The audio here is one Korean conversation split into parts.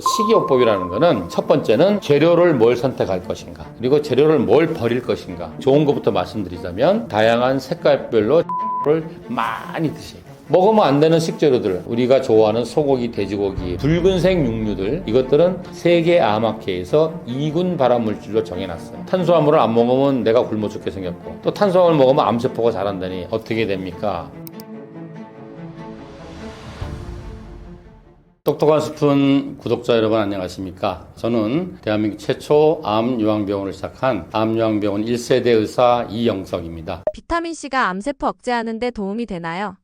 식이요법이라는 거는 첫 번째는 재료를 뭘 선택할 것인가, 그리고 재료를 뭘 버릴 것인가. 좋은 것부터 말씀드리자면 다양한 색깔별로 를 많이 드세요. 먹으면 안 되는 식재료들, 우리가 좋아하는 소고기, 돼지고기, 붉은색 육류들, 이것들은 세계 암학회에서 2군 발암물질로 정해놨어요. 탄수화물을 안 먹으면 내가 굶어 죽게 생겼고, 또 탄수화물 먹으면 암세포가 자란다니 어떻게 됩니까? 똑똑한 스푼 구독자 여러분 안녕하십니까? 저는 대한민국 최초 암요양병원을 시작한 암요양병원 1세대 의사 이영석입니다. 비타민C가 암세포 억제하는 데 도움이 되나요?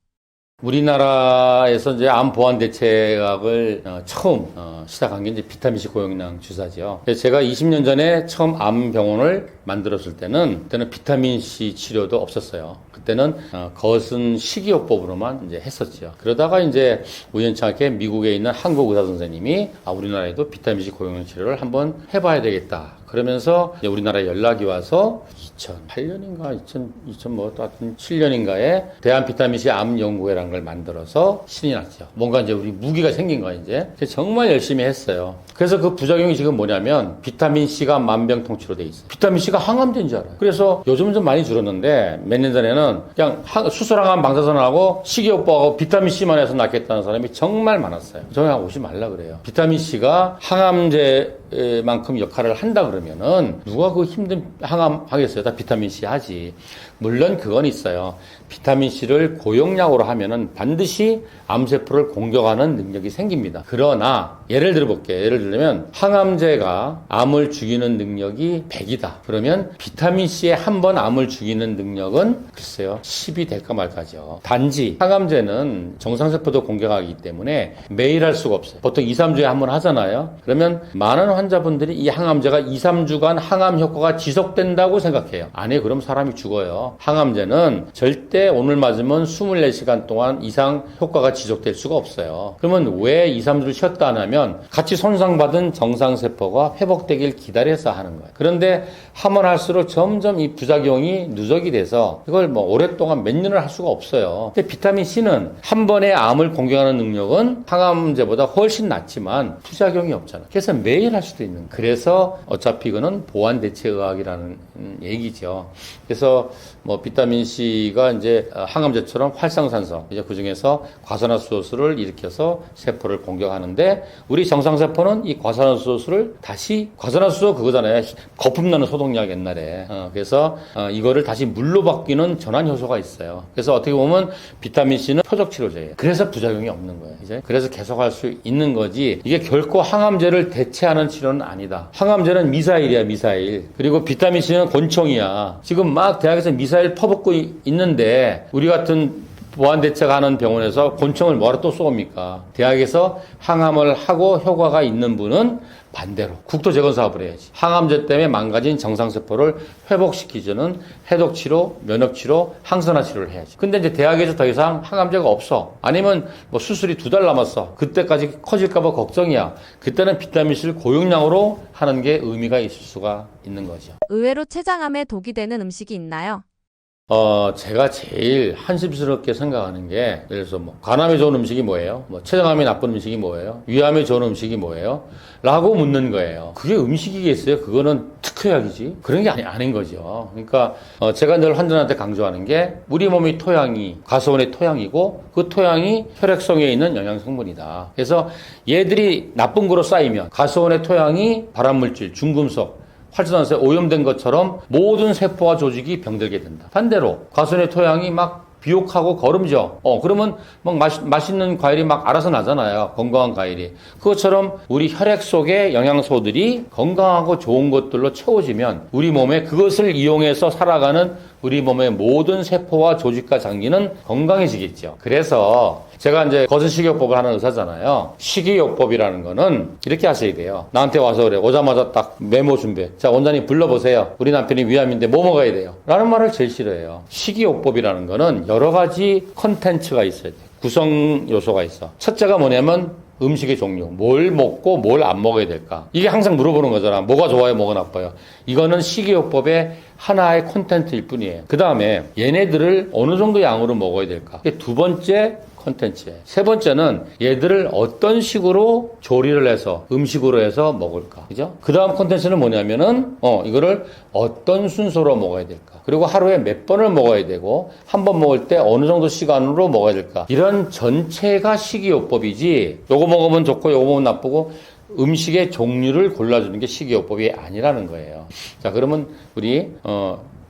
우리나라에서 이제 암 보완 대책을 처음 시작한 게 이제 비타민C 고용량 주사죠. 그래서 제가 20년 전에 처음 암 병원을 만들었을 때는 그때는 비타민C 치료도 없었어요. 그때는 거슨 식이요법으로만 이제 했었죠. 그러다가 이제 우연찮게 미국에 있는 한국 의사 선생님이 우리나라에도 비타민C 고용량 치료를 한번 해봐야 되겠다. 그러면서 이제 우리나라에 연락이 와서 2008년인가 2007년인가에 대한 비타민C 암연구회라는 걸 만들어서 신이 났죠. 뭔가 이제 우리 무기가 생긴 거야 이제. 정말 열심히 했어요. 그래서 그 부작용이 지금 뭐냐면 비타민C가 만병통치로 돼 있어요. 비타민C가 항암제인 줄 알아요. 그래서 요즘은 좀 많이 줄었는데 몇 년 전에는 그냥 수술항암 방사선하고 식이요법하고 비타민C만 해서 낫겠다는 사람이 정말 많았어요. 저희 오지 말라 그래요. 비타민C가 항암제만큼 역할을 한다 그러면은 누가 그 힘든 항암 하겠어요? 다 비타민C 하지. 물론 그건 있어요. 비타민C를 고용량으로 하면은 반드시 암세포를 공격하는 능력이 생깁니다. 그러나 예를 들어볼게요. 예를 들면 항암제가 암을 죽이는 능력이 100이다. 그러면 비타민C에 한 번 암을 죽이는 능력은 글쎄요 10이 될까 말까죠. 단지 항암제는 정상세포도 공격하기 때문에 매일 할 수가 없어요. 보통 2, 3주에 한 번 하잖아요. 그러면 많은 환자분들이 이 항암제가 2, 3주간 항암 효과가 지속된다고 생각해요. 아니 그럼 사람이 죽어요. 항암제는 절대 오늘 맞으면 24시간 동안 이상 효과가 지속될 수가 없어요. 그러면 왜 2, 3주를 쉬었다 하냐면 같이 손상받은 정상세포가 회복되길 기다려서 하는 거예요. 그런데 하면 할수록 점점 이 부작용이 누적이 돼서 이걸 뭐 오랫동안 몇 년을 할 수가 없어요. 근데 비타민C는 한 번에 암을 공격하는 능력은 항암제보다 훨씬 낮지만 부작용이 없잖아요. 그래서 매일 할 수도 있는 거예요. 그래서 어차피 이거는 보완대체의학이라는 얘기죠. 그래서 뭐 비타민C가 이제 항암제처럼 활성산소, 이제 그 중에서 과산화수소를 일으켜서 세포를 공격하는데 우리 정상세포는 이 과산화수소를 다시 과산화수소 그거잖아요. 거품 나는 소독약 옛날에. 그래서 이거를 다시 물로 바뀌는 전환 효소가 있어요. 그래서 어떻게 보면 비타민C는 표적 치료제예요. 그래서 부작용이 없는 거예요. 이제 그래서 계속할 수 있는 거지. 이게 결코 항암제를 대체하는 치료는 아니다. 항암제는 미사일이야, 미사일. 그리고 비타민C는 권총이야. 지금 막 대학에서 미사일 퍼붓고 있는데 우리 같은 보완대책하는 병원에서 권총을 뭐하러 또 쏘옵니까? 대학에서 항암을 하고 효과가 있는 분은 반대로 국토재건 사업을 해야지. 항암제 때문에 망가진 정상세포를 회복시키자는 해독치료, 면역치료, 항산화 치료를 해야지. 근데 이제 대학에서 더 이상 항암제가 없어. 아니면 뭐 수술이 2달 남았어. 그때까지 커질까봐 걱정이야. 그때는 비타민C를 고용량으로 하는 게 의미가 있을 수가 있는 거죠. 의외로 췌장암에 독이 되는 음식이 있나요? 제가 제일 한심스럽게 생각하는 게, 예를 들어서 뭐, 간암에 좋은 음식이 뭐예요? 뭐, 췌장암에 나쁜 음식이 뭐예요? 위암에 좋은 음식이 뭐예요? 라고 묻는 거예요. 그게 음식이겠어요? 그거는 특효약이지? 그런 게 아닌 거죠. 그러니까, 제가 늘 환자한테 강조하는 게, 우리 몸의 토양이, 가수원의 토양이고, 그 토양이 혈액성에 있는 영양성분이다. 그래서 얘들이 나쁜 거로 쌓이면, 가수원의 토양이 발암물질, 중금속, 활성산소에 오염된 것처럼 모든 세포와 조직이 병들게 된다. 반대로 가수원의 토양이 막 비옥하고 거름져. 그러면 막 맛있는 과일이 막 알아서 나잖아요. 건강한 과일이. 그것처럼 우리 혈액 속의 영양소들이 건강하고 좋은 것들로 채워지면 우리 몸에 그것을 이용해서 살아가는 우리 몸의 모든 세포와 조직과 장기는 건강해지겠죠. 그래서 제가 이제 거슨 식이요법을 하는 의사잖아요. 식이요법이라는 거는 이렇게 하셔야 돼요. 나한테 와서 그래. 오자마자 딱 메모 준비해. 자, 원장님 불러보세요. 우리 남편이 위암인데 뭐 먹어야 돼요? 라는 말을 제일 싫어해요. 식이요법이라는 거는 여러 가지 컨텐츠가 있어야 돼요. 구성 요소가 있어. 첫째가 뭐냐면 음식의 종류. 뭘 먹고 뭘 안 먹어야 될까? 이게 항상 물어보는 거잖아. 뭐가 좋아요, 뭐가 나빠요. 이거는 식이요법의 하나의 콘텐츠일 뿐이에요. 그 다음에 얘네들을 어느 정도 양으로 먹어야 될까? 두 번째 콘텐츠예요. 세 번째는 얘들을 어떤 식으로 조리를 해서 음식으로 해서 먹을까. 그죠? 그 다음 콘텐츠는 뭐냐면은 이거를 어떤 순서로 먹어야 될까. 그리고 하루에 몇 번을 먹어야 되고 한 번 먹을 때 어느 정도 시간으로 먹어야 될까. 이런 전체가 식이요법이지 요거 먹으면 좋고 요거 먹으면 나쁘고 음식의 종류를 골라주는 게 식이요법이 아니라는 거예요. 자, 그러면 우리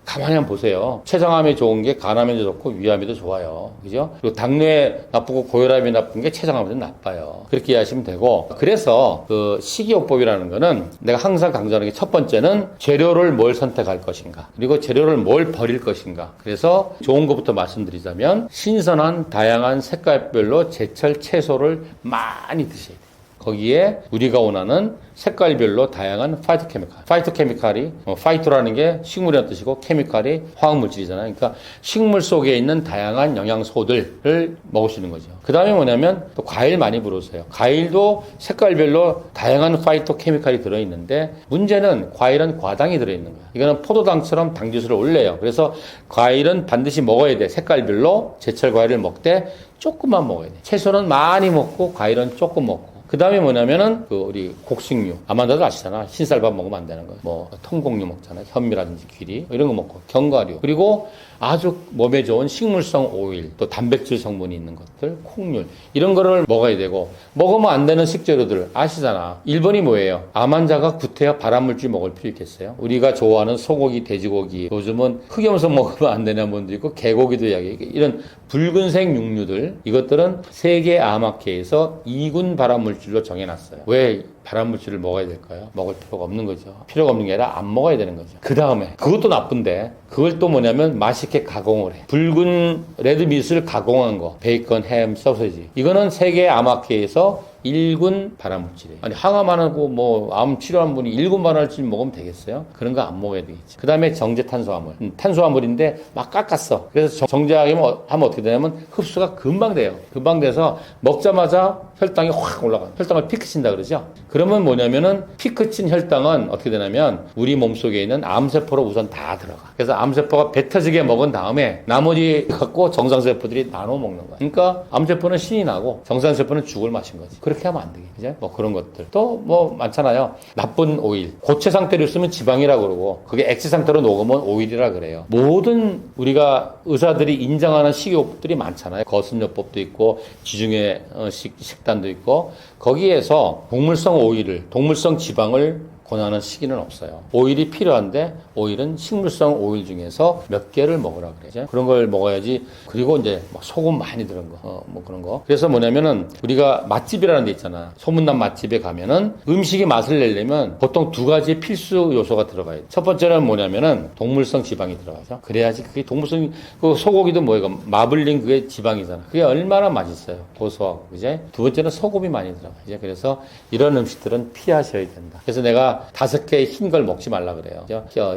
가만히 한번 보세요. 췌장암에 좋은 게 간암에도 좋고 위암에도 좋아요. 그죠? 그리고 당뇨에 나쁘고 고혈압에 나쁜 게 췌장암에도 나빠요. 그렇게 이해하시면 되고. 그래서 그 식이요법이라는 거는 내가 항상 강조하는 게 첫 번째는 재료를 뭘 선택할 것인가. 그리고 재료를 뭘 버릴 것인가. 그래서 좋은 것부터 말씀드리자면 신선한 다양한 색깔별로 제철 채소를 많이 드셔야 돼요. 거기에 우리가 원하는 색깔별로 다양한 파이토케미칼. 파이토케미칼이 파이토라는 게 식물이라는 뜻이고 케미칼이 화학물질이잖아요. 그러니까 식물 속에 있는 다양한 영양소들을 먹을 수 있는 거죠. 그 다음에 뭐냐면 또 과일 많이 부르세요. 과일도 색깔별로 다양한 파이토케미칼이 들어있는데 문제는 과일은 과당이 들어있는 거야. 이거는 포도당처럼 당지수를 올려요. 그래서 과일은 반드시 먹어야 돼. 색깔별로 제철 과일을 먹되 조금만 먹어야 돼. 채소는 많이 먹고 과일은 조금 먹고. 그 다음에 뭐냐면은, 우리 곡식류. 아마 다들 아시잖아. 흰쌀밥 먹으면 안 되는 거. 뭐, 통곡류 먹잖아. 현미라든지 귀리. 이런 거 먹고. 견과류. 그리고 아주 몸에 좋은 식물성 오일, 또 단백질 성분이 있는 것들, 콩류. 이런 거를 먹어야 되고, 먹으면 안 되는 식재료들 아시잖아. 1번이 뭐예요? 암 환자가 구태여 발암물질 먹을 필요 있겠어요? 우리가 좋아하는 소고기, 돼지고기. 요즘은 흑염소 먹으면 안 되는 분도 있고, 개고기도 이야기해. 이런 붉은색 육류들. 이것들은 세계 암학회에서 2군 발암물질로 정해놨어요. 왜 발암물질을 먹어야 될까요? 먹을 필요가 없는 거죠. 필요가 없는 게 아니라 안 먹어야 되는 거죠. 그 다음에 그것도 나쁜데 그걸 또 뭐냐면 맛있게 가공을 해. 붉은 레드밋을 가공한 거. 베이컨, 햄, 소세지. 이거는 세계 암학회에서 1군 발암물질이에요. 아니 항암하고 뭐 암 치료한 분이 1군 발암물질 먹으면 되겠어요? 그런 거 안 먹어야 되겠지. 그 다음에 정제탄수화물. 탄수화물인데 막 깎았어. 그래서 정제하면 어떻게 되냐면 흡수가 금방 돼요. 금방 돼서 먹자마자 혈당이 확 올라가요. 혈당을 피크 친다 그러죠? 그러면 뭐냐면은 피크 친 혈당은 어떻게 되냐면 우리 몸속에 있는 암세포로 우선 다 들어가. 그래서 암세포가 배 터지게 먹은 다음에 나머지 갖고 정상세포들이 나눠 먹는 거야. 그러니까 암세포는 신이 나고 정상세포는 죽을 마신 거지. 그렇게 하면 안 되겠죠. 그죠? 뭐 그런 것들. 또 뭐 많잖아요. 나쁜 오일. 고체 상태로 있으면 지방이라고 그러고 그게 액체 상태로 녹으면 오일이라 그래요. 모든 우리가 의사들이 인정하는 식이요법들이 많잖아요. 거슴요법도 있고 지중해 식단도 있고 거기에서 동물성 오일을 동물성 지방을 권하는 시기는 없어요. 오일이 필요한데 오일은 식물성 오일 중에서 몇 개를 먹으라 그래요. 그런 걸 먹어야지. 그리고 이제 막 소금 많이 들은 거, 뭐 그런 거. 그래서 뭐냐면은 우리가 맛집이라는 데 있잖아. 소문난 맛집에 가면은 음식의 맛을 내려면 보통 두 가지 필수 요소가 들어가요. 첫 번째는 뭐냐면은 동물성 지방이 들어가죠. 그래야지 그게 동물성 그 소고기도 뭐예요? 마블링 그게 지방이잖아. 그게 얼마나 맛있어요. 고소하고 그제. 두 번째는 소금이 많이 들어가요. 그래서 이런 음식들은 피하셔야 된다. 그래서 내가 5개의 흰 걸 먹지 말라 그래요.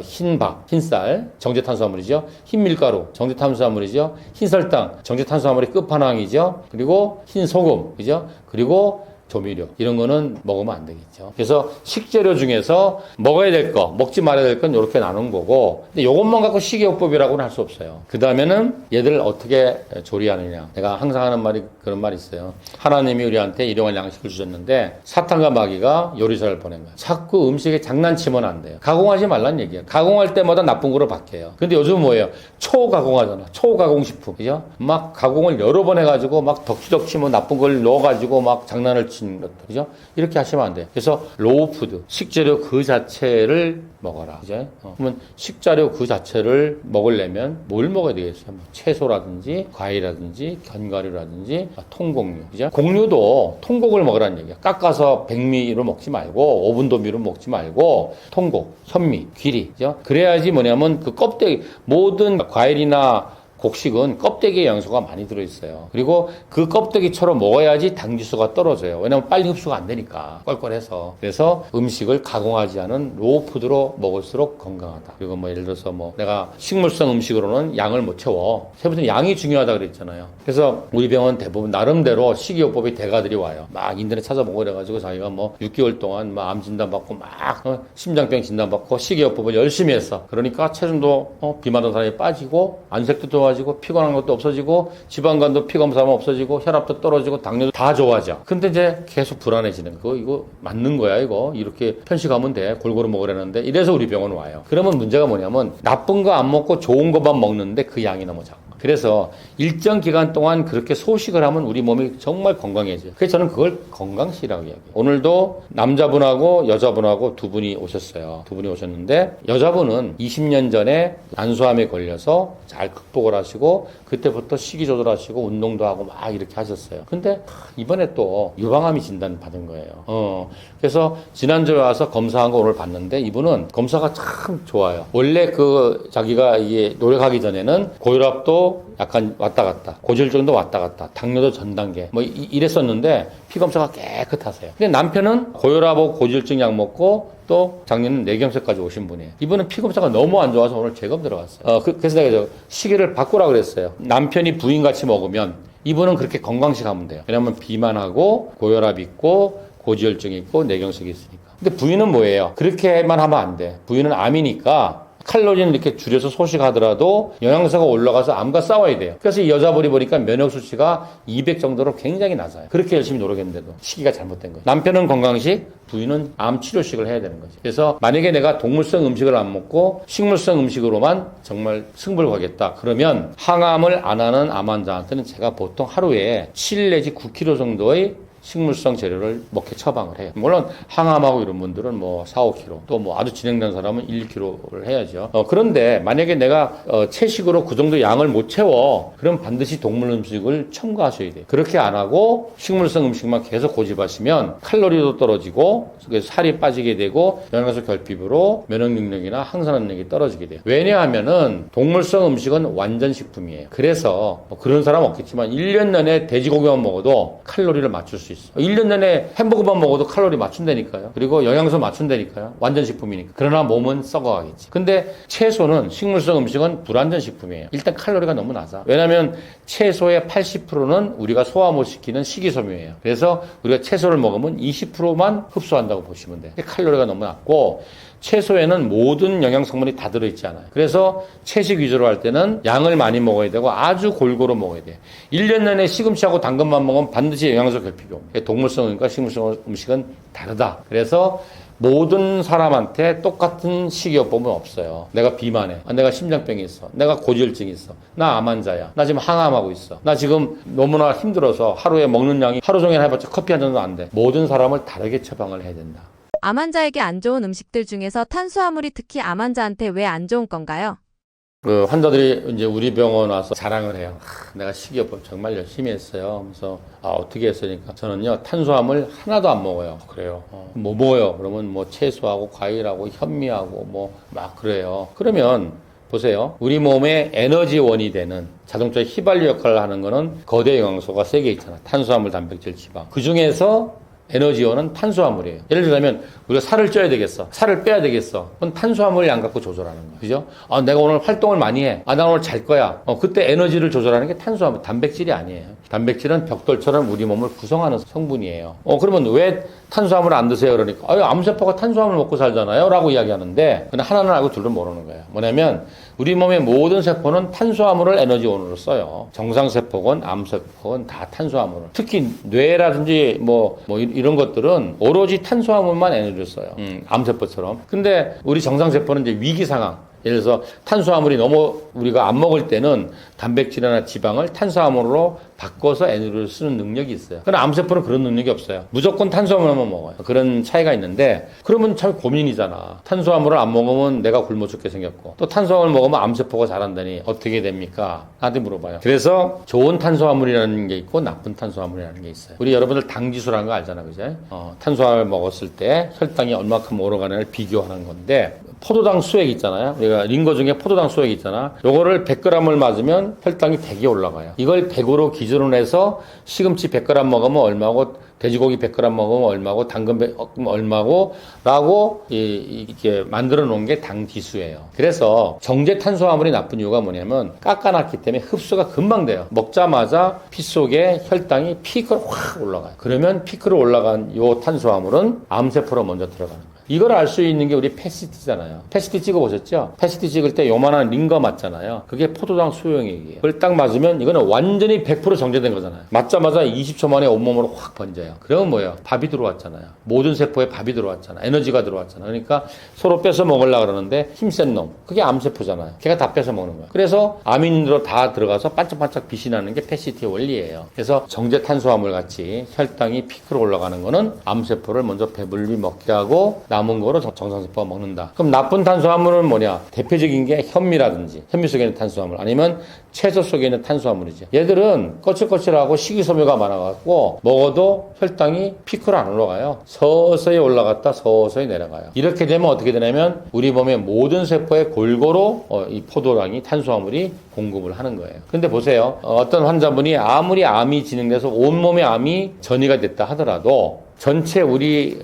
흰밥, 흰쌀, 정제탄수화물이죠. 흰밀가루, 정제탄수화물이죠. 흰설탕, 정제탄수화물의 끝판왕이죠. 그리고 흰소금, 그죠? 그리고 조미료 이런 거는 먹으면 안 되겠죠. 그래서 식재료 중에서 먹어야 될 거, 먹지 말아야 될 건 이렇게 나눈 거고 근데 이것만 갖고 식이요법이라고는 할 수 없어요. 그 다음에는 얘들을 어떻게 조리하느냐. 내가 항상 하는 말이 그런 말이 있어요. 하나님이 우리한테 일용할 양식을 주셨는데 사탄과 마귀가 요리사를 보낸 거야. 자꾸 음식에 장난치면 안 돼요. 가공하지 말란 얘기야. 가공할 때마다 나쁜 거로 바뀌어요. 근데 요즘 뭐예요? 초가공하잖아. 초가공식품. 그죠? 막 가공을 여러 번 해가지고 막 덕지덕지 뭐 나쁜 걸 넣어가지고 막 장난을 것들, 그죠? 이렇게 하시면 안 돼요. 그래서 로우푸드, 식재료 그 자체를 먹어라. 그죠? 그러면 식재료 그 자체를 먹으려면 뭘 먹어야 되겠어요? 뭐 채소라든지 과일이라든지 견과류라든지 통곡류, 그죠? 곡류도 통곡을 먹으라는 얘기야. 깎아서 백미로 먹지 말고 오븐도미로 먹지 말고 통곡, 현미, 귀리, 그죠? 그래야지 뭐냐면 그 껍데기 모든 과일이나 곡식은 껍데기에 영양소가 많이 들어있어요. 그리고 그 껍데기처럼 먹어야지 당지수가 떨어져요. 왜냐면 빨리 흡수가 안 되니까 껄껄해서. 그래서 음식을 가공하지 않은 로우푸드로 먹을수록 건강하다. 그리고 뭐 예를 들어서 뭐 내가 식물성 음식으로는 양을 못 채워. 세부터 양이 중요하다 그랬잖아요. 그래서 우리 병원 대부분 나름대로 식이요법의 대가들이 와요. 막 인터넷 찾아보고 그래가지고 자기가 뭐 6개월 동안 막 암 진단 받고 막 심장병 진단 받고 식이요법을 열심히 했어. 그러니까 체중도 비만한 사람이 빠지고 안색도 좋아 좋아지고 피곤한 것도 없어지고 지방간도 피 검사하면 없어지고 혈압도 떨어지고 당뇨도 다 좋아져. 근데 이제 계속 불안해지는 거. 이거 맞는 거야 이거. 이렇게 편식하면 돼. 골고루 먹으라는데 이래서 우리 병원 와요. 그러면 문제가 뭐냐면 나쁜 거 안 먹고 좋은 것만 먹는데 그 양이 너무 작아. 그래서 일정 기간 동안 그렇게 소식을 하면 우리 몸이 정말 건강해져요. 그래서 저는 그걸 건강식이라고 이야기해요. 오늘도 남자분하고 여자분하고 두 분이 오셨어요. 두 분이 오셨는데 여자분은 20년 전에 난소암에 걸려서 잘 극복을 하시고 그때부터 식이 조절하시고 운동도 하고 막 이렇게 하셨어요. 근데 이번에 또 유방암이 진단 받은 거예요. 그래서 지난주에 와서 검사한 거 오늘 봤는데 이분은 검사가 참 좋아요. 원래 자기가 이게 노력하기 전에는 고혈압도 약간 왔다 갔다, 고지혈증도 왔다 갔다, 당뇨도 전 단계 뭐 이랬었는데 피 검사가 깨끗하세요. 근데 남편은 고혈압하고 고지혈증 약 먹고 또 작년은 뇌경색까지 오신 분이에요. 이분은 피 검사가 너무 안 좋아서 오늘 재검 들어갔어요. 그래서 내가 시기를 바꾸라 그랬어요. 남편이 부인같이 먹으면 이분은 그렇게 건강식 하면 돼요. 왜냐하면 비만하고 고혈압 있고 고지혈증 있고 뇌경색이 있으니까. 근데 부인은 뭐예요? 그렇게만 하면 안 돼. 부인은 암이니까 칼로리는 이렇게 줄여서 소식하더라도 영양소가 올라가서 암과 싸워야 돼요. 그래서 이 여자분이 보니까 면역 수치가 200 정도로 굉장히 낮아요. 그렇게 열심히 노력했는데도 시기가 잘못된 거예요. 남편은 건강식, 부인은 암 치료식을 해야 되는 거죠. 그래서 만약에 내가 동물성 음식을 안 먹고 식물성 음식으로만 정말 승부를 걸겠다. 그러면 항암을 안 하는 암 환자한테는 제가 보통 하루에 7 내지 9kg 정도의 식물성 재료를 먹게 처방을 해요. 물론 항암하고 이런 분들은 뭐 4, 5kg 또 뭐 아주 진행된 사람은 1, 2kg를 해야죠. 그런데 만약에 내가 채식으로 그 정도 양을 못 채워 그럼 반드시 동물 음식을 첨가하셔야 돼요. 그렇게 안 하고 식물성 음식만 계속 고집하시면 칼로리도 떨어지고 살이 빠지게 되고 영양소 결핍으로 면역 능력이나 항산 능력이 떨어지게 돼요. 왜냐하면은 동물성 음식은 완전 식품이에요. 그래서 뭐 그런 사람 없겠지만 1년 내내 돼지고기만 먹어도 칼로리를 맞출 수 있어요. 1년 내내 햄버거만 먹어도 칼로리 맞춘다니까요. 그리고 영양소 맞춘다니까요. 완전 식품이니까. 그러나 몸은 썩어가겠지. 근데 채소는 식물성 음식은 불완전 식품이에요. 일단 칼로리가 너무 낮아. 왜냐하면 채소의 80%는 우리가 소화 못 시키는 식이섬유예요. 그래서 우리가 채소를 먹으면 20%만 흡수한다고 보시면 돼요. 칼로리가 너무 낮고 채소에는 모든 영양 성분이 다 들어있지 않아요. 그래서 채식 위주로 할 때는 양을 많이 먹어야 되고 아주 골고루 먹어야 돼요. 1년 내내 시금치하고 당근만 먹으면 반드시 영양소 결핍이 옵니다. 동물성 음식과 식물성 음식은 다르다. 그래서 모든 사람한테 똑같은 식이요법은 없어요. 내가 비만해. 내가 심장병이 있어. 내가 고지혈증이 있어. 나 암 환자야. 나 지금 항암하고 있어. 나 지금 너무나 힘들어서 하루에 먹는 양이 하루 종일 해봤자 커피 한 잔도 안 돼. 모든 사람을 다르게 처방을 해야 된다. 암 환자에게 안 좋은 음식들 중에서 탄수화물이 특히 암 환자한테 왜 안 좋은 건가요? 환자들이 이제 우리 병원 와서 자랑을 해요. 내가 식이요법 정말 열심히 했어요. 그래서 어떻게 했으니까 저는요 탄수화물 하나도 안 먹어요. 그래요. 뭐 먹어요? 그러면 뭐 채소하고 과일하고 현미하고 뭐 막 그래요. 그러면 보세요. 우리 몸의 에너지원이 되는 자동차의 휘발유 역할을 하는 거는 거대 영양소가 3개 있잖아. 탄수화물, 단백질, 지방. 그 중에서 에너지원은 탄수화물이에요. 예를 들자면 우리가 살을 쪄야 되겠어. 살을 빼야 되겠어. 그건 탄수화물 양 갖고 조절하는 거야. 그죠? 내가 오늘 활동을 많이 해. 나 오늘 잘 거야. 그때 에너지를 조절하는 게 탄수화물, 단백질이 아니에요. 단백질은 벽돌처럼 우리 몸을 구성하는 성분이에요. 그러면 왜 탄수화물 안 드세요? 그러니까 암세포가 탄수화물 먹고 살잖아요. 라고 이야기하는데 근데 하나는 알고 둘은 모르는 거예요. 뭐냐면 우리 몸의 모든 세포는 탄수화물을 에너지원으로 써요. 정상세포건 암세포건 다 탄수화물을. 특히 뇌라든지 뭐 이런 것들은 오로지 탄수화물만 에너지를 써요. 암세포처럼. 근데 우리 정상세포는 이제 위기 상황. 예를 들어서 탄수화물이 너무 우리가 안 먹을 때는 단백질이나 지방을 탄수화물로 바꿔서 에너지를 쓰는 능력이 있어요. 그러나 암세포는 그런 능력이 없어요. 무조건 탄수화물만 먹어요. 그런 차이가 있는데 그러면 참 고민이잖아. 탄수화물을 안 먹으면 내가 굶어 죽게 생겼고 또 탄수화물 먹으면 암세포가 자란다니 어떻게 됩니까? 나한테 물어봐요. 그래서 좋은 탄수화물이라는 게 있고 나쁜 탄수화물이라는 게 있어요. 우리 여러분들 당지수라는 거 알잖아. 그죠? 탄수화물 먹었을 때 혈당이 얼마큼 오르가는를 비교하는 건데 포도당 수액 있잖아요. 우리가 링거 중에 포도당 수액 있잖아. 요거를 100g을 맞으면 혈당이 100이 올라가요. 이걸 100으로 기준으로 해서 시금치 100g 먹으면 얼마고 돼지고기 100g 먹으면 얼마고 당근 100g 얼마고 라고 이렇게 만들어 놓은 게 당지수예요. 그래서 정제 탄수화물이 나쁜 이유가 뭐냐면 깎아놨기 때문에 흡수가 금방 돼요. 먹자마자 피 속에 혈당이 피크로 확 올라가요. 그러면 피크로 올라간 요 탄수화물은 암세포로 먼저 들어가는 거예요. 이걸 알 수 있는 게 우리 패시티잖아요. 패시티 찍어보셨죠? 패시티 찍을 때 요만한 링거 맞잖아요. 그게 포도당 수용액이에요. 그걸 딱 맞으면 이거는 완전히 100% 정제된 거잖아요. 맞자마자 20초 만에 온몸으로 확 번져요. 그러면 뭐예요? 밥이 들어왔잖아요. 모든 세포에 밥이 들어왔잖아요. 에너지가 들어왔잖아요. 그러니까 서로 뺏어 먹으려고 그러는데 힘센 놈. 그게 암세포잖아요. 걔가 다 뺏어 먹는 거예요. 그래서 아민으로 다 들어가서 반짝반짝 빛이 나는 게 패시티의 원리예요. 그래서 정제 탄수화물 같이 혈당이 피크로 올라가는 거는 암세포를 먼저 배불리 먹게 하고 남은 거로 정상세포가 먹는다. 그럼 나쁜 탄수화물은 뭐냐? 대표적인 게 현미라든지 현미 속에 있는 탄수화물 아니면 채소 속에 있는 탄수화물이죠. 얘들은 거칠거칠하고 식이섬유가 많아갖고 먹어도 혈당이 피크로 안 올라가요. 서서히 올라갔다 서서히 내려가요. 이렇게 되면 어떻게 되냐면 우리 몸의 모든 세포에 골고루 이 포도당이 탄수화물이 공급을 하는 거예요. 근데 보세요. 어떤 환자분이 아무리 암이 진행돼서 온몸에 암이 전이가 됐다 하더라도 전체 우리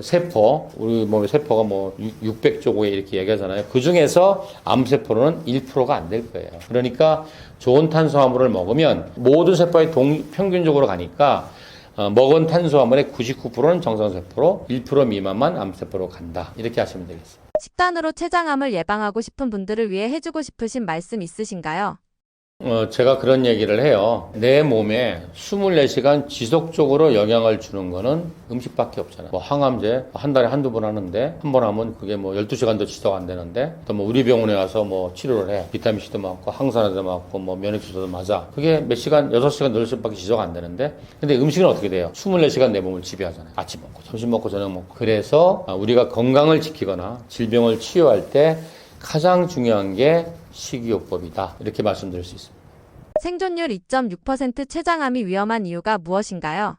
세포, 우리 몸의 세포가 뭐 600조고에 이렇게 얘기하잖아요. 그 중에서 암세포는 1%가 안 될 거예요. 그러니까 좋은 탄수화물을 먹으면 모든 세포에 평균적으로 가니까 먹은 탄수화물의 99%는 정상세포로 1% 미만만 암세포로 간다. 이렇게 하시면 되겠습니다. 식단으로 췌장암을 예방하고 싶은 분들을 위해 해주고 싶으신 말씀 있으신가요? 제가 그런 얘기를 해요. 내 몸에 24시간 지속적으로 영향을 주는 거는 음식밖에 없잖아요. 뭐 항암제 한 달에 한두 번 하는데 한 번 하면 그게 뭐 12시간도 지속 안 되는데 또 뭐 우리 병원에 가서 뭐 치료를 해. 비타민C도 맞고 항산화도 맞고 뭐 면역주사도 맞아. 그게 몇 시간, 6시간, 8시간밖에 지속 안 되는데 근데 음식은 어떻게 돼요? 24시간 내 몸을 지배하잖아요. 아침 먹고 점심 먹고 저녁 먹고. 그래서 우리가 건강을 지키거나 질병을 치유할 때 가장 중요한 게 식이요법이다. 이렇게 말씀드릴 수 있습니다. 생존율 2.6% 췌장암이 위험한 이유가 무엇인가요?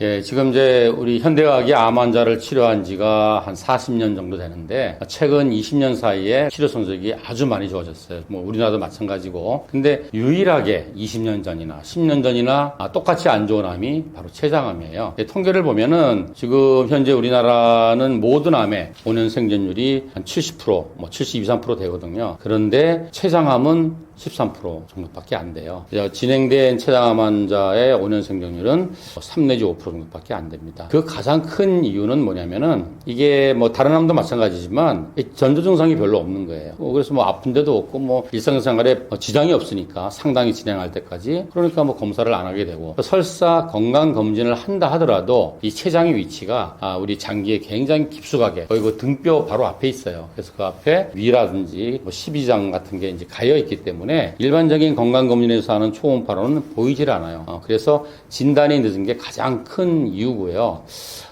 예, 지금 이제 우리 현대의학이 암 환자를 치료한 지가 한 40년 정도 되는데 최근 20년 사이에 치료 성적이 아주 많이 좋아졌어요. 뭐 우리나라도 마찬가지고. 근데 유일하게 20년 전이나 10년 전이나 똑같이 안 좋은 암이 바로 췌장암이에요. 통계를 보면은 지금 현재 우리나라는 모든 암의 5년 생존율이 한 70%, 뭐 72, 3% 되거든요. 그런데 췌장암은 13% 정도밖에 안 돼요. 진행된 췌장암 환자의 5년 생존율은 3 내지 5% 정도밖에 안 됩니다. 그 가장 큰 이유는 뭐냐면은 이게 뭐 다른 암도 마찬가지지만 전조 증상이 별로 없는 거예요. 그래서 뭐 아픈 데도 없고 뭐 일상생활에 지장이 없으니까 상당히 진행할 때까지 그러니까 뭐 검사를 안 하게 되고 설사 건강 검진을 한다 하더라도 이 췌장의 위치가 우리 장기에 굉장히 깊숙하게 거의 그 등뼈 바로 앞에 있어요. 그래서 그 앞에 위라든지 뭐 십이장 같은 게 이제 가여 있기 때문에 일반적인 건강검진에서 하는 초음파로는 보이질 않아요. 그래서 진단이 늦은 게 가장 큰 이유고요.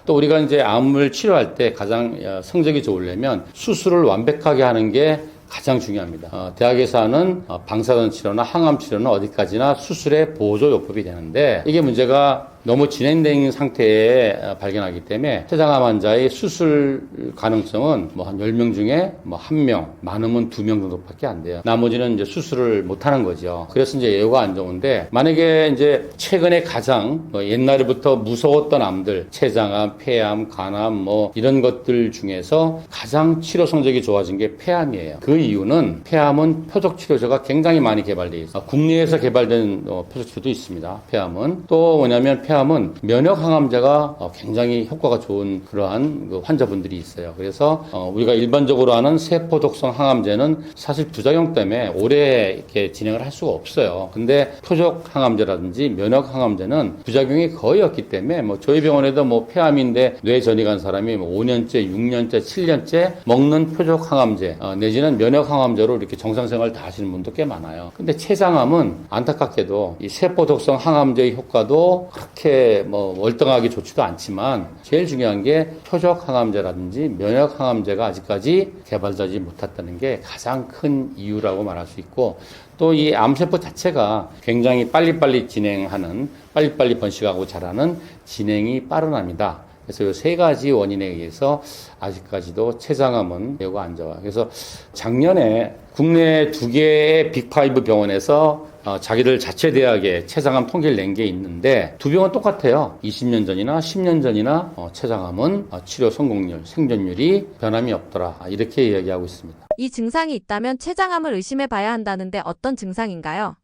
또 우리가 이제 암을 치료할 때 가장 성적이 좋으려면 수술을 완벽하게 하는 게 가장 중요합니다. 대학에서 하는 방사선 치료나 항암 치료는 어디까지나 수술의 보조요법이 되는데 이게 문제가 너무 진행된 상태에 발견하기 때문에 췌장암 환자의 수술 가능성은 뭐 한 10명 중에 뭐 1명, 많으면 2명 정도밖에 안 돼요. 나머지는 이제 수술을 못 하는 거죠. 그래서 이제 예후가 안 좋은데 만약에 이제 최근에 가장 옛날부터 무서웠던 암들, 췌장암, 폐암, 간암 뭐 이런 것들 중에서 가장 치료 성적이 좋아진 게 폐암이에요. 그 이유는 폐암은 표적 치료제가 굉장히 많이 개발되어 있어요. 국내에서 개발된 표적 치료도 있습니다. 폐암은 또 뭐냐면 폐암은 면역 항암제가 굉장히 효과가 좋은 그러한 그 환자분들이 있어요. 그래서 우리가 일반적으로 하는 세포 독성 항암제는 사실 부작용 때문에 오래 이렇게 진행을 할 수가 없어요. 근데 표적 항암제라든지 면역 항암제는 부작용이 거의 없기 때문에 뭐 저희 병원에도 뭐 폐암인데 뇌 전이 간 사람이 뭐 5년째, 6년째, 7년째 먹는 표적 항암제 내지는 면역 항암제로 이렇게 정상생활 다 하시는 분도 꽤 많아요. 근데 췌장암은 안타깝게도 이 세포 독성 항암제의 효과도 그렇게 뭐 월등하게 좋지도 않지만 제일 중요한 게 표적 항암제라든지 면역 항암제가 아직까지 개발되지 못했다는 게 가장 큰 이유라고 말할 수 있고 또 이 암세포 자체가 굉장히 빨리빨리 진행하는 빨리빨리 번식하고 자라는 진행이 빠른 암이다. 그래서 이 세 가지 원인에 의해서 아직까지도 췌장암은 매우 안 좋아. 그래서 작년에 국내 2개의 빅5 병원에서 자기들 자체 대학에 췌장암 통계를 낸 게 있는데 두 병은 똑같아요. 20년 전이나 10년 전이나 췌장암은 치료 성공률, 생존율이 변함이 없더라. 이렇게 이야기하고 있습니다. 이 증상이 있다면 췌장암을 의심해 봐야 한다는데 어떤 증상인가요?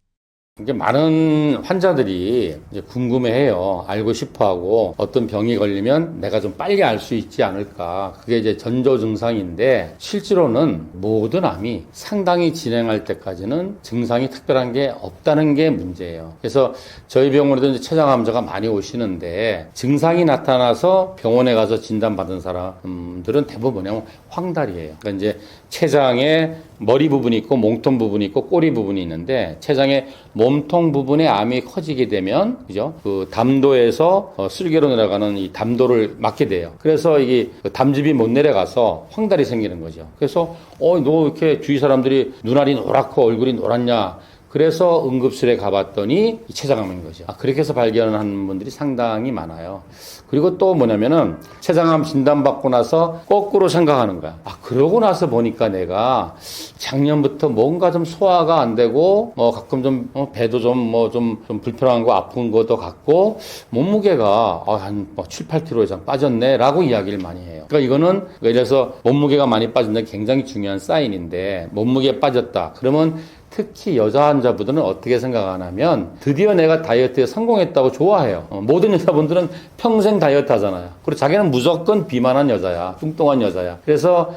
이게 많은 환자들이 이제 궁금해해요. 알고 싶어하고 어떤 병이 걸리면 내가 좀 빨리 알 수 있지 않을까. 그게 이제 전조 증상인데 실제로는 모든 암이 상당히 진행할 때까지는 증상이 특별한 게 없다는 게 문제예요. 그래서 저희 병원에도 이제 췌장 환자가 많이 오시는데 증상이 나타나서 병원에 가서 진단받은 사람들은 대부분 뭐냐면 황달이에요. 그러니까 이제 췌장에 머리 부분이 있고 몸통 부분이 있고 꼬리 부분이 있는데 췌장의 몸통 부분에 암이 커지게 되면 그죠? 그 담도에서 쓸개로 내려가는 이 담도를 막게 돼요. 그래서 이게 담즙이 못 내려가서 황달이 생기는 거죠. 그래서 너 이렇게 주위 사람들이 눈알이 노랗고 얼굴이 노랗냐? 그래서 응급실에 가봤더니 췌장암인 거죠. 그렇게 해서 발견하는 분들이 상당히 많아요. 그리고 또 뭐냐면은 췌장암 진단받고 나서 거꾸로 생각하는 거야. 그러고 나서 보니까 내가 작년부터 뭔가 좀 소화가 안 되고 가끔 좀 배도 좀 불편한 거 아픈 것도 같고 몸무게가 한 7, 8kg 이상 빠졌네라고 이야기를 많이 해요. 그러니까 이거는 예를 들어서 몸무게가 많이 빠진다는 게 굉장히 중요한 사인인데 몸무게 빠졌다. 그러면 특히 여자 환자분들은 어떻게 생각하냐면 드디어 내가 다이어트에 성공했다고 좋아해요. 모든 여자분들은 평생 다이어트 하잖아요. 그리고 자기는 무조건 비만한 여자야. 뚱뚱한 여자야. 그래서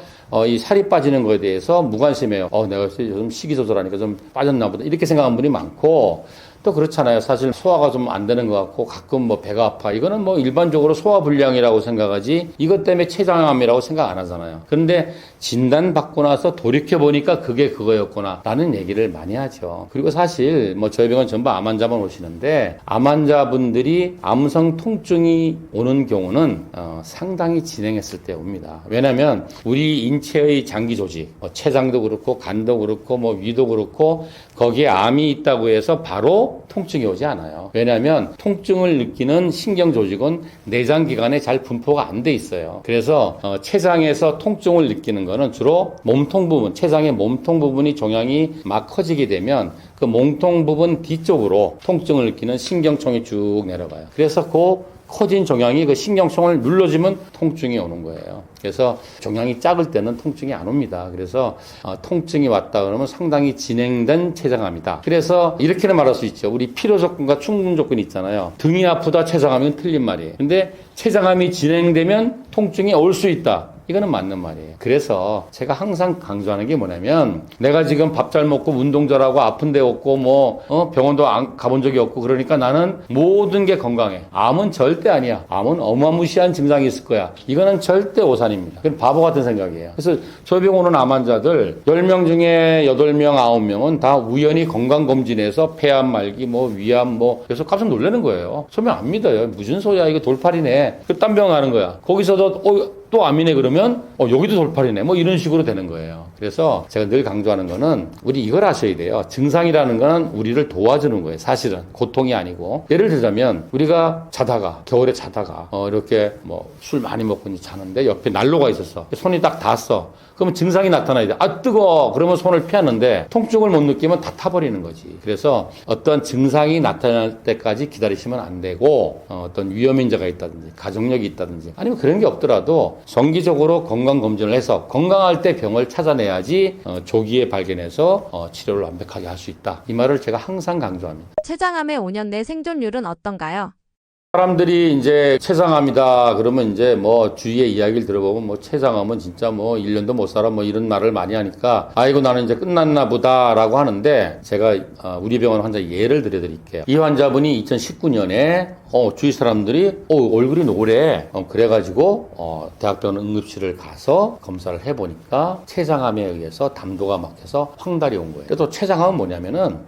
이 살이 빠지는 거에 대해서 무관심해요. 내가 요즘 식이 조절하니까 좀 빠졌나 보다. 이렇게 생각하는 분이 많고 또 그렇잖아요. 사실 소화가 좀 안 되는 것 같고 가끔 배가 아파. 이거는 일반적으로 소화불량이라고 생각하지 이것 때문에 췌장암이라고 생각 안 하잖아요. 그런데 진단받고 나서 돌이켜보니까 그게 그거였구나 라는 얘기를 많이 하죠. 그리고 사실 저희 병원 전부 암 환자만 오시는데 암 환자분들이 암성 통증이 오는 경우는 상당히 진행했을 때 옵니다. 왜냐하면 우리 인체의 장기 조직 췌장도 그렇고 간도 그렇고 위도 그렇고 거기에 암이 있다고 해서 바로 통증이 오지 않아요. 왜냐하면 통증을 느끼는 신경 조직은 내장 기관에 잘 분포가 안 돼 있어요. 그래서 췌장에서 통증을 느끼는 거는 주로 몸통 부분, 췌장의 몸통 부분이 종양이 막 커지게 되면 그 몸통 부분 뒤쪽으로 통증을 느끼는 신경총이 쭉 내려가요. 그래서 커진 종양이 그 신경총을 눌러주면 통증이 오는 거예요. 그래서 종양이 작을 때는 통증이 안 옵니다. 그래서 통증이 왔다 그러면 상당히 진행된 췌장암이다. 그래서 이렇게는 말할 수 있죠. 우리 필요 조건과 충분 조건이 있잖아요. 등이 아프다 췌장암은 틀린 말이에요. 근데 췌장암이 진행되면 통증이 올 수 있다. 이거는 맞는 말이에요. 그래서 제가 항상 강조하는 게 뭐냐면 내가 지금 밥 잘 먹고 운동 잘하고 아픈 데 없고 병원도 가본 적이 없고 그러니까 나는 모든 게 건강해. 암은 절대 아니야. 암은 어마무시한 증상이 있을 거야. 이거는 절대 오산입니다. 그건 바보 같은 생각이에요. 그래서 저희 병원 오는 암 환자들 10명 중에 8명, 9명은 다 우연히 건강검진에서 폐암 말기 위암 그래서 깜짝 놀라는 거예요. 처음에 안 믿어요. 무슨 소리야 이거 돌팔이네. 딴 병 가는 거야. 거기서도 또 암이네 그러면 여기도 돌팔이네 이런 식으로 되는 거예요. 그래서 제가 늘 강조하는 거는 우리 이걸 아셔야 돼요. 증상이라는 거는 우리를 도와주는 거예요. 사실은 고통이 아니고 예를 들자면 우리가 자다가 겨울에 자다가 이렇게 술 많이 먹고 자는데 옆에 난로가 있었어. 손이 딱 닿았어. 그러면 증상이 나타나야 돼. 뜨거워. 그러면 손을 피하는데 통증을 못 느끼면 다 타버리는 거지. 그래서 어떤 증상이 나타날 때까지 기다리시면 안 되고 어떤 위험인자가 있다든지 가족력이 있다든지 아니면 그런 게 없더라도 정기적으로 건강검진을 해서 건강할 때 병을 찾아내야지 조기에 발견해서 치료를 완벽하게 할 수 있다. 이 말을 제가 항상 강조합니다. 췌장암의 5년 내 생존율은 어떤가요? 사람들이 이제 췌장암이다 그러면 이제 주위의 이야기를 들어보면 췌장암은 진짜 1년도 못 살아 이런 말을 많이 하니까 아이고 나는 이제 끝났나 보다라고 하는데 제가 우리 병원 환자 예를 들어드릴게요. 이 환자분이 2019년에 주위 사람들이 얼굴이 노래 그래가지고 대학병원 응급실을 가서 검사를 해보니까 췌장암에 의해서 담도가 막혀서 황달이 온 거예요. 또 췌장암은 뭐냐면은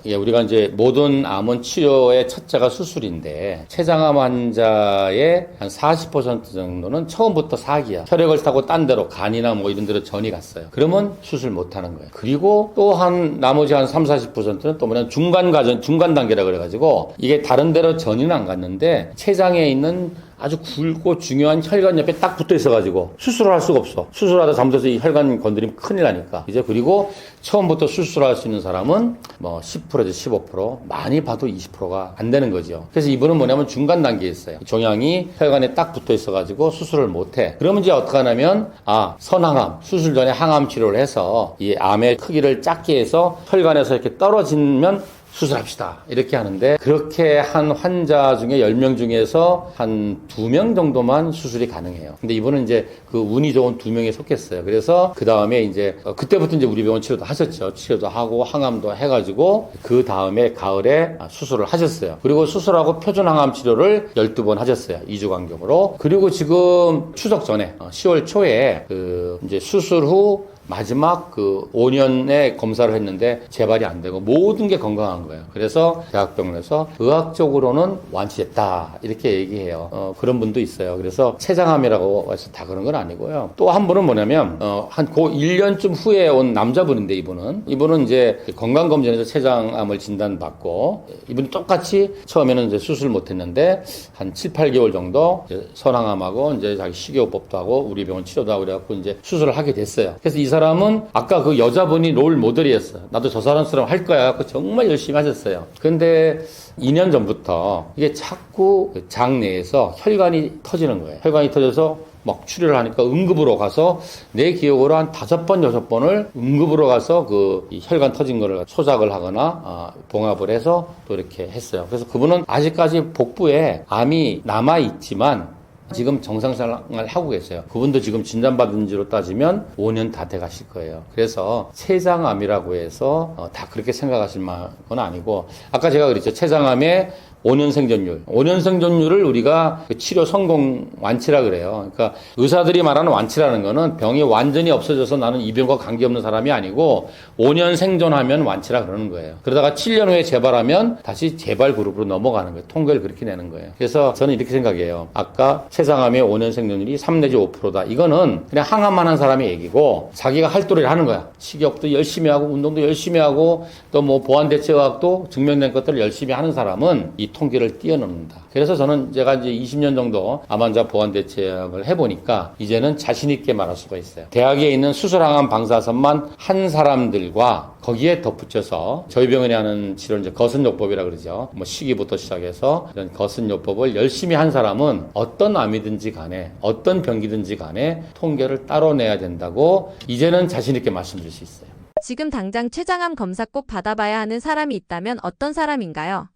우리가 이제 모든 암은 치료의 첫째가 수술인데 췌장암 환자의 한 40% 정도는 처음부터 사기야. 혈액을 타고 딴 데로 간이나 이런 데로 전이 갔어요. 그러면 수술 못 하는 거예요. 그리고 또 나머지 한 30~40%는 또 중간 단계라 그래가지고 이게 다른 데로 전이는 안 갔는데 췌장에 있는 아주 굵고 중요한 혈관 옆에 딱 붙어 있어가지고 수술을 할 수가 없어. 수술하다 잘못해서 이 혈관 건드리면 큰일 나니까. 그리고 처음부터 수술할 수 있는 사람은 10%에서 15%, 많이 봐도 20%가 안 되는 거죠. 그래서 이분은 뭐냐면 중간 단계에 있어요. 종양이 혈관에 딱 붙어 있어가지고 수술을 못 해. 그러면 이제 어떻게 하냐면 선항암, 수술 전에 항암 치료를 해서 이 암의 크기를 작게 해서 혈관에서 이렇게 떨어지면 수술합시다. 이렇게 하는데 그렇게 한 환자 중에 10명 중에서 한 2명 정도만 수술이 가능해요. 근데 이분은 이제 그 운이 좋은 2명에 속했어요. 그래서 그 다음에 이제 그때부터 이제 우리 병원 치료도 하셨죠. 치료도 하고 항암도 해가지고 그 다음에 가을에 수술을 하셨어요. 그리고 수술하고 표준항암 치료를 12번 하셨어요. 2주 간격으로. 그리고 지금 추석 전에 10월 초에 그 이제 수술 후 마지막 그 5년의 검사를 했는데 재발이 안 되고 모든 게 건강한 거예요. 그래서 대학병원에서 의학적으로는 완치됐다 이렇게 얘기해요. 그런 분도 있어요. 그래서 췌장암이라고 해서 다 그런 건 아니고요. 또 한 분은 뭐냐면 한 고 1년쯤 후에 온 남자분인데 이분은 이제 건강검진에서 췌장암을 진단받고 이분이 똑같이 처음에는 이제 수술 못했는데 한 7, 8개월 정도 이제 선항암하고 이제 자기 식이요법도 하고 우리 병원 치료도 하고 그래갖고 이제 수술을 하게 됐어요. 그래서 이 사람은 아까 그 여자분이 롤 모델이었어요. 나도 저 사람처럼 할 거야 갖고 정말 열심히 하셨어요. 근데 2년 전부터 이게 자꾸 장 내에서 혈관이 터지는 거예요. 혈관이 터져서 막 출혈을 하니까 응급으로 가서 내 기억으로 한 5번, 6번을 응급으로 가서 그 혈관 터진 거를 소작을 하거나 봉합을 해서 또 이렇게 했어요. 그래서 그분은 아직까지 복부에 암이 남아있지만 지금 정상생활을 하고 계세요. 그분도 지금 진단받은 지로 따지면 5년 다 돼가실 거예요. 그래서 췌장암이라고 해서 다 그렇게 생각하실 건 아니고 아까 제가 그랬죠. 췌장암의 5년 생존율. 5년 생존율을 우리가 그 치료 성공 완치라 그래요. 그러니까 의사들이 말하는 완치라는 거는 병이 완전히 없어져서 나는 이 병과 관계없는 사람이 아니고 5년 생존하면 완치라 그러는 거예요. 그러다가 7년 후에 재발하면 다시 재발 그룹으로 넘어가는 거예요. 통계를 그렇게 내는 거예요. 그래서 저는 이렇게 생각해요. 아까 췌장암의 5년 생존율이 3 내지 5%다. 이거는 그냥 항암만 한 사람의 얘기고 자기가 할 도리를 하는 거야. 식이요법도 열심히 하고 운동도 열심히 하고 또 뭐 보완대체의학도 증명된 것들을 열심히 하는 사람은 이 통계를 뛰어넘는다. 그래서 저는 제가 이제 20년 정도 암환자 보완대체약을 해보니까 이제는 자신있게 말할 수가 있어요. 대학에 있는 수술항암 방사선만 한 사람들과 거기에 덧붙여서 저희 병원에 하는 치료는 이제 거선요법이라 그러죠. 뭐 시기부터 시작해서 이런 거선요법을 열심히 한 사람은 어떤 암이든지 간에 어떤 병기든지 간에 통계를 따로 내야 된다고 이제는 자신있게 말씀드릴 수 있어요. 지금 당장 췌장암 검사 꼭 받아봐야 하는 사람이 있다면 어떤 사람인가요?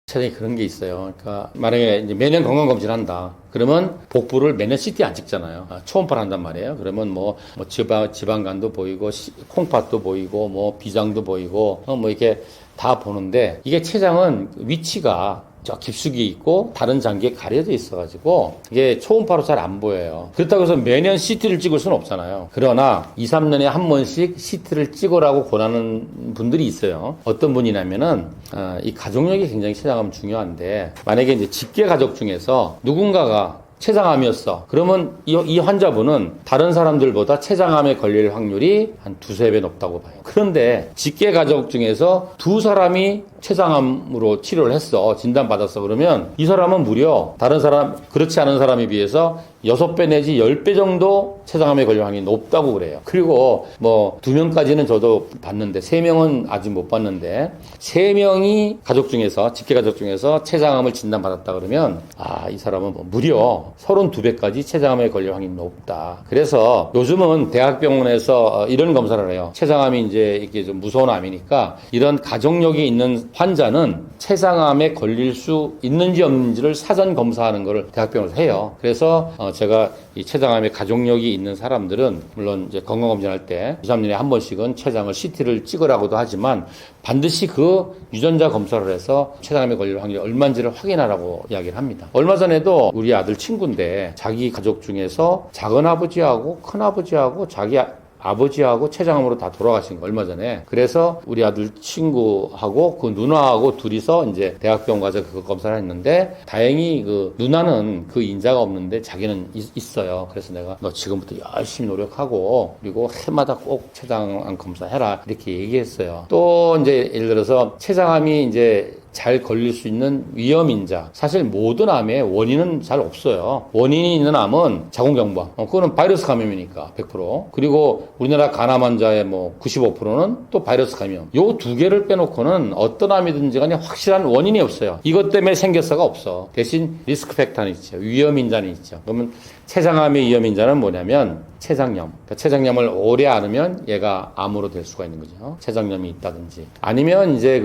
세상에 그런 게 있어요. 그러니까 만약에 이제 매년 건강검진 한다. 그러면 복부를 매년 CT 안 찍잖아요. 초음파를 한단 말이에요. 그러면 뭐 지방간도 보이고 콩팥도 보이고 뭐 비장도 보이고 뭐 이렇게 다 보는데 이게 췌장은 위치가 저 깊숙이 있고 다른 장기에 가려져 있어가지고 이게 초음파로 잘 안 보여요. 그렇다고 해서 매년 CT를 찍을 수는 없잖아요. 그러나 2, 3년에 한 번씩 CT를 찍으라고 권하는 분들이 있어요. 어떤 분이냐면은 이 가족력이 굉장히 췌장암 중요한데 만약에 이제 직계 가족 중에서 누군가가 췌장암이었어. 그러면 이 환자분은 다른 사람들보다 췌장암에 걸릴 확률이 한 2, 3배 높다고 봐요. 그런데 직계 가족 중에서 2사람이 췌장암으로 치료를 했어. 진단받았어. 그러면 이 사람은 무려 다른 사람, 그렇지 않은 사람에 비해서 6배 내지 10배 정도 췌장암에 걸릴 확률이 높다고 그래요. 그리고 뭐 2명까지는 저도 봤는데 3명은 아직 못 봤는데 3명이 가족 중에서 직계 가족 중에서 췌장암을 진단받았다 그러면 이 사람은 뭐 무려 32배까지 췌장암에 걸릴 확률이 높다. 그래서 요즘은 대학병원에서 이런 검사를 해요. 췌장암이 이제 이게 좀 무서운 암이니까 이런 가족력이 있는 환자는 췌장암에 걸릴 수 있는지 없는지를 사전 검사하는 것을 대학병원에서 해요. 그래서 제가 이 췌장암에 가족력이 있는 사람들은 물론 이제 건강검진할 때 2, 3년에 한 번씩은 췌장을 CT를 찍으라고도 하지만 반드시 그 유전자 검사를 해서 췌장암에 걸릴 확률이 얼마인지를 확인하라고 이야기를 합니다. 얼마 전에도 우리 아들 친구인데 자기 가족 중에서 작은아버지하고 큰아버지하고 자기 아버지하고 췌장암으로 다 돌아가신 거 얼마 전에. 그래서 우리 아들 친구하고 그 누나하고 둘이서 이제 대학병원 가서 그거 검사를 했는데 다행히 그 누나는 그 인자가 없는데 자기는 있어요. 그래서 내가 너 지금부터 열심히 노력하고 그리고 해마다 꼭 췌장암 검사해라 이렇게 얘기했어요. 또 이제 예를 들어서 췌장암이 이제 잘 걸릴 수 있는 위험인자. 사실 모든 암의 원인은 잘 없어요. 원인이 있는 암은 자궁경부암. 그거는 바이러스 감염이니까 100%. 그리고 우리나라 간암 환자의 뭐 95%는 또 바이러스 감염. 요 두 개를 빼놓고는 어떤 암이든지 간에 확실한 원인이 없어요. 이것 때문에 생겼어가 없어. 대신 리스크 팩터는 있죠. 위험인자는 있죠. 그러면 췌장암의 위험인자는 뭐냐면 췌장염. 그러니까 췌장염을 오래 앓으면 얘가 암으로 될 수가 있는 거죠. 췌장염이 있다든지. 아니면 이제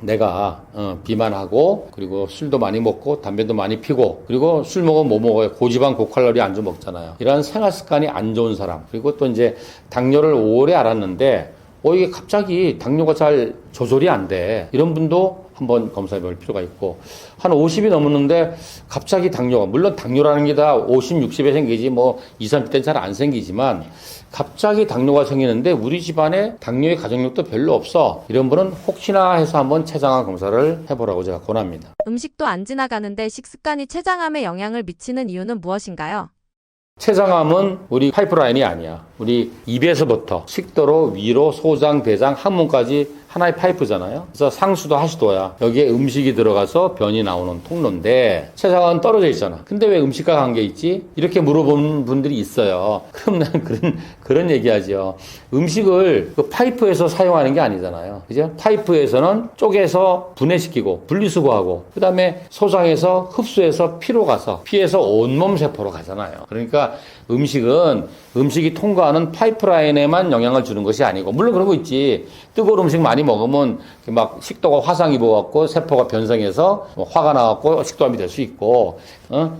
내가 비만하고 그리고 술도 많이 먹고 담배도 많이 피고 그리고 술 먹으면 뭐 먹어요? 고지방 고칼로리 안주 먹잖아요. 이런 생활 습관이 안 좋은 사람. 그리고 또 이제 당뇨를 오래 앓았는데 이게 갑자기 당뇨가 잘 조절이 안 돼. 이런 분도 한번 검사해 볼 필요가 있고, 한 50이 넘었는데 갑자기 당뇨가, 물론 당뇨라는 게 다 50, 60에 생기지, 20, 30대는 잘 안 생기지만, 갑자기 당뇨가 생기는데 우리 집안에 당뇨의 가족력도 별로 없어. 이런 분은 혹시나 해서 한번 췌장암 검사를 해보라고 제가 권합니다. 음식도 안 지나가는데 식습관이 췌장암에 영향을 미치는 이유는 무엇인가요? 췌장암은 우리 파이프라인이 아니야. 우리 입에서부터 식도로 위로 소장, 대장, 항문까지 하나의 파이프잖아요. 그래서 상수도 하수도야. 여기에 음식이 들어가서 변이 나오는 통로인데 췌장암은 떨어져 있잖아. 근데 왜 음식과 관계 있지? 이렇게 물어보는 분들이 있어요. 그럼 난 그런 얘기하죠. 음식을 그 파이프에서 사용하는 게 아니잖아요. 그죠? 파이프에서는 쪼개서 분해시키고 분리수거하고 그다음에 소장해서 흡수해서 피로 가서 피에서 온몸 세포로 가잖아요. 그러니까 음식이 통과하는 파이프라인에만 영향을 주는 것이 아니고, 물론 그런 거 있지. 뜨거운 음식 많이 먹으면 막 식도가 화상 입어갖고 세포가 변성해서 화가 나갖고 식도암이 될 수 있고,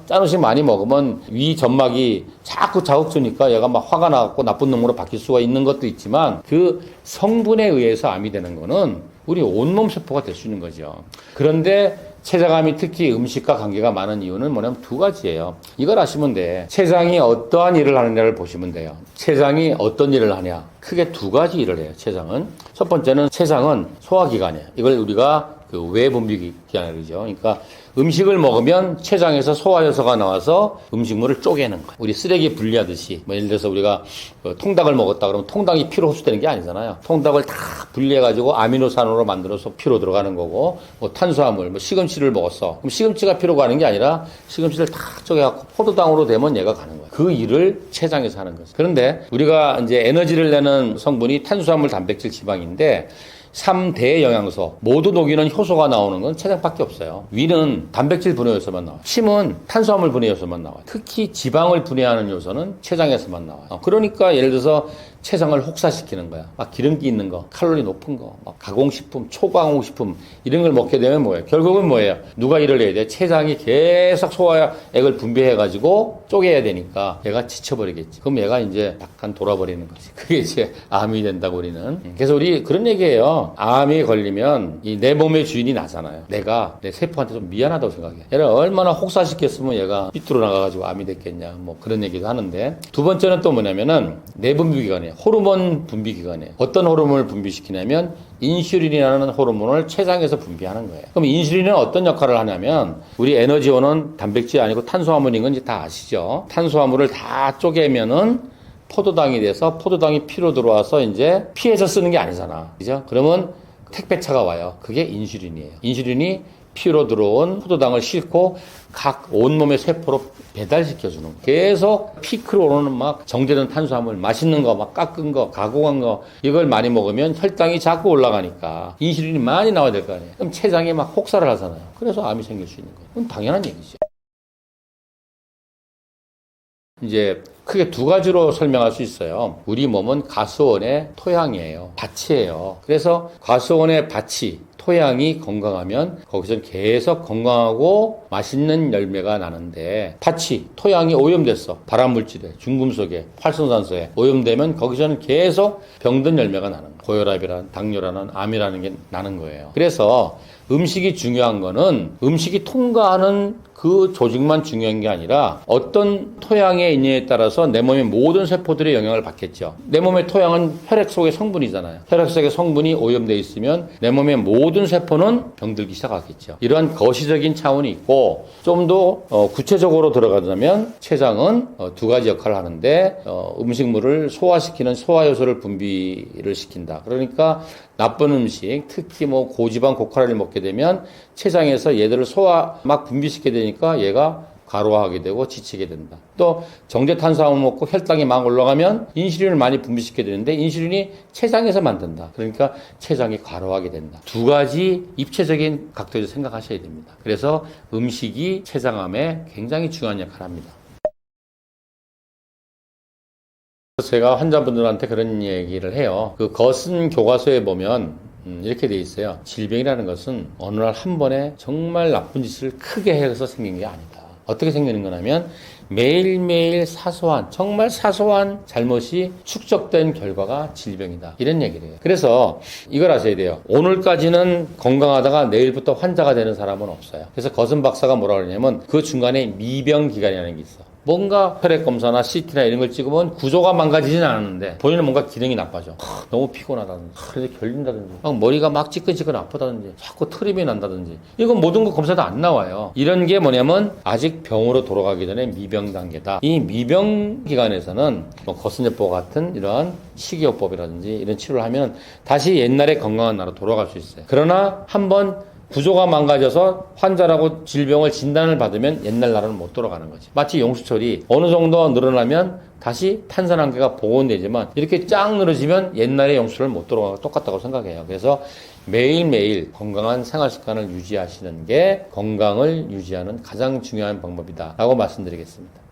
짠 음식 많이 먹으면 위 점막이 자꾸 자극 주니까 얘가 막 화가 나갖고 나쁜 놈으로 바뀔 수가 있는 것도 있지만, 그 성분에 의해서 암이 되는 거는 우리 온몸 세포가 될 수 있는 거죠. 그런데 췌장암이 특히 음식과 관계가 많은 이유는 뭐냐면 두 가지예요. 이걸 아시면 돼. 췌장이 어떠한 일을 하느냐를 보시면 돼요. 췌장이 어떤 일을 하냐. 크게 두 가지 일을 해요. 췌장은. 첫 번째는 췌장은 소화기관이에요. 이걸 우리가 외분비기관이라고 그러죠. 그러니까 음식을 먹으면 췌장에서 소화효소가 나와서 음식물을 쪼개는 거예요. 우리 쓰레기 분리하듯이. 예를 들어서 우리가 통닭을 먹었다 그러면 통닭이 피로 흡수되는 게 아니잖아요. 통닭을 다 분리해가지고 아미노산으로 만들어서 피로 들어가는 거고, 탄수화물, 시금치를 먹었어. 그럼 시금치가 피로 가는 게 아니라 시금치를 다 쪼개갖고 포도당으로 되면 얘가 가는 거예요. 그 일을 췌장에서 하는 거죠. 그런데 우리가 이제 에너지를 내는 성분이 탄수화물, 단백질, 지방인데 3대 영양소 모두 녹이는 효소가 나오는 건 췌장밖에 없어요. 위는 단백질 분해 요소만 나와요. 침은 탄수화물 분해 요소만 나와요. 특히 지방을 분해하는 요소는 췌장에서만 나와요. 그러니까 예를 들어서 췌장을 혹사시키는 거야. 막 기름기 있는 거, 칼로리 높은 거, 막 가공식품, 초가공식품 이런 걸 먹게 되면 뭐예요? 결국은 뭐예요? 누가 일을 해야 돼? 췌장이 계속 소화액을 분비해가지고 쪼개야 되니까 얘가 지쳐버리겠지. 그럼 얘가 이제 약간 돌아버리는 거지. 그게 이제 암이 된다고 우리는. 그래서 우리 그런 얘기예요. 암이 걸리면 내 몸의 주인이 나잖아요. 내가 내 세포한테 좀 미안하다고 생각해. 얘를 얼마나 혹사시켰으면 얘가 삐뚤어 나가가지고 암이 됐겠냐. 그런 얘기도 하는데. 두 번째는 또 뭐냐면은 내분비기관이에요. 호르몬 분비기관이에요. 어떤 호르몬을 분비시키냐면 인슐린이라는 호르몬을 췌장에서 분비하는 거예요. 그럼 인슐린은 어떤 역할을 하냐면 우리 에너지원은 단백질이 아니고 탄수화물인 건 이제 다 아시죠? 탄수화물을 다 쪼개면은 포도당이 돼서 포도당이 피로 들어와서 이제 피에서 쓰는 게 아니잖아. 그죠? 그러면 택배차가 와요. 그게 인슐린이에요. 인슐린이 피로 들어온 포도당을 싣고 각 온몸의 세포로 배달시켜주는 거예요. 계속 피크로 오르는 막 정제된 탄수화물, 맛있는 거, 막 깎은 거, 가공한 거 이걸 많이 먹으면 혈당이 자꾸 올라가니까 인슐린이 많이 나와야 될 거 아니에요. 그럼 췌장이 막 혹사를 하잖아요. 그래서 암이 생길 수 있는 거예요. 그건 당연한 얘기죠. 이제 크게 두 가지로 설명할 수 있어요. 우리 몸은 가수원의 토양이에요. 밭이에요. 그래서 가수원의 밭이 토양이 건강하면 거기서 계속 건강하고 맛있는 열매가 나는데 밭이 토양이 오염됐어. 발암물질에 중금속에 활성산소에 오염되면 거기서는 계속 병든 열매가 나는 거예요. 고혈압이란 당뇨라는 암이라는 게 나는 거예요. 그래서 음식이 중요한 거는 음식이 통과하는 그 조직만 중요한 게 아니라 어떤 토양에 있느냐에 따라서 내 몸의 모든 세포들의 영향을 받겠죠. 내 몸의 토양은 혈액 속의 성분이잖아요. 혈액 속의 성분이 오염되어 있으면 내 몸의 모든 세포는 병들기 시작하겠죠. 이러한 거시적인 차원이 있고 좀 더 구체적으로 들어가자면 췌장은 두 가지 역할을 하는데 음식물을 소화시키는 소화효소를 분비를 시킨다. 그러니까 나쁜 음식, 특히 고지방 고칼로리를 먹게 되면 췌장에서 얘들을 막 분비시키게 되니까 얘가 과로하게 되고 지치게 된다. 또 정제 탄수화물 먹고 혈당이 막 올라가면 인슐린을 많이 분비시키게 되는데 인슐린이 췌장에서 만든다. 그러니까 췌장이 과로하게 된다. 두 가지 입체적인 각도에서 생각하셔야 됩니다. 그래서 음식이 췌장암에 굉장히 중요한 역할을 합니다. 그래서 제가 환자분들한테 그런 얘기를 해요. 그 거슨 교과서에 보면 이렇게 돼 있어요. 질병이라는 것은 어느 날 한 번에 정말 나쁜 짓을 크게 해서 생긴 게 아니다. 어떻게 생기는 거냐면 매일매일 사소한, 정말 사소한 잘못이 축적된 결과가 질병이다. 이런 얘기를 해요. 그래서 이걸 아셔야 돼요. 오늘까지는 건강하다가 내일부터 환자가 되는 사람은 없어요. 그래서 거슨 박사가 뭐라 그러냐면 그 중간에 미병 기간이라는 게 있어. 뭔가 혈액 검사나 CT나 이런 걸 찍으면 구조가 망가지진 않았는데 본인은 뭔가 기능이 나빠져. 너무 피곤하다든지, 그래서 결린다든지, 막 머리가 막 찌끈찌끈 아프다든지, 자꾸 트림이 난다든지, 이건 모든 거 검사도 안 나와요. 이런 게 뭐냐면 아직 병으로 돌아가기 전에 미병 단계다. 이 미병 기간에서는 뭐 거슴제법 같은 이러한 식이요법이라든지 이런 치료를 하면 다시 옛날의 건강한 나라로 돌아갈 수 있어요. 그러나 한번 구조가 망가져서 환자라고 질병을 진단을 받으면 옛날 나라는 못 돌아가는 거지. 마치 용수철이 어느 정도 늘어나면 다시 탄산한계가 복원되지만 이렇게 쫙 늘어지면 옛날의 용수철을 못 돌아가고 똑같다고 생각해요. 그래서 매일매일 건강한 생활 습관을 유지하시는 게 건강을 유지하는 가장 중요한 방법이다 라고 말씀드리겠습니다.